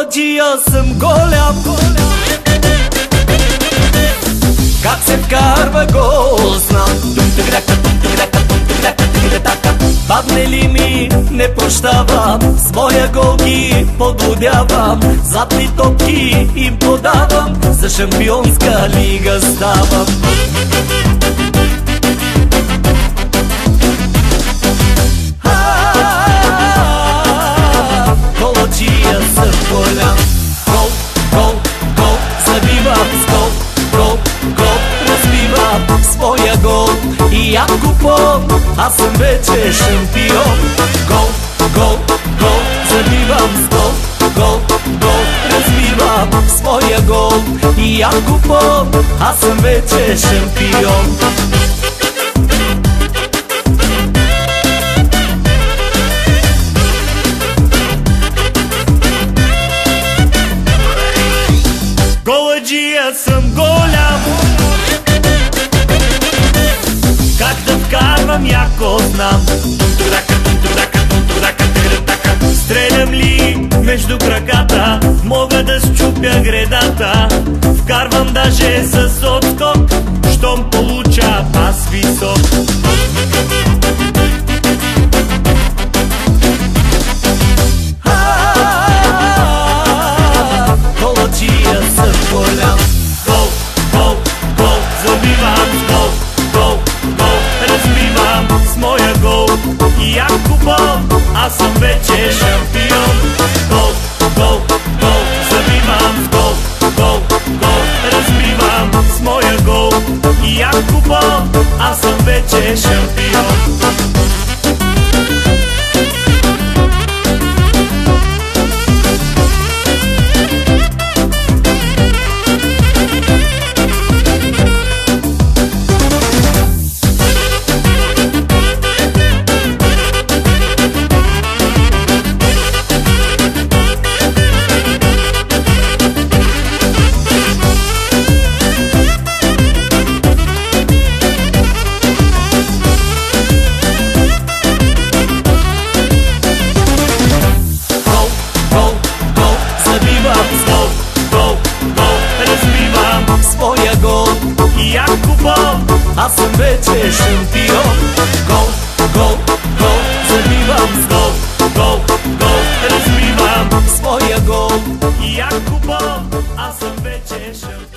Коладжия съм голям. Как се вкарва гол знам. Падне ли ми не прощавам, с моя гол ги подводявам. Златни топки им подавам, за шампионска лига ставам. Коладжия съм голям. Гол, гол, гол, забивам с гол. Гол, гол, разбивам своя гол. И ако аз съм вече шампион. Гол, гол, гол, забивам с гол. Гол, гол, разбивам своя гол. И ако аз съм вече шампион. Коладжия съм голям. Как да вкарвам яко знам. Стрелям ли между краката, мога да счупя гредата. Вкарвам даже с отскок, щом получа пас висок. Коладжия съм голям. Гол, гол, гол, забивам с гол. Гол, гол, разбивам с моя гол. И ако аз съм вече шампион. Гол, гол, гол, забивам с гол. Гол, гол, разбивам с моя гол. И ако аз съм вече шампион. И ако аз съм вече шампион. Гол, гол, гол, забивам с гол. Гол, гол, разбивам своя гол. И ако аз съм вече шампион.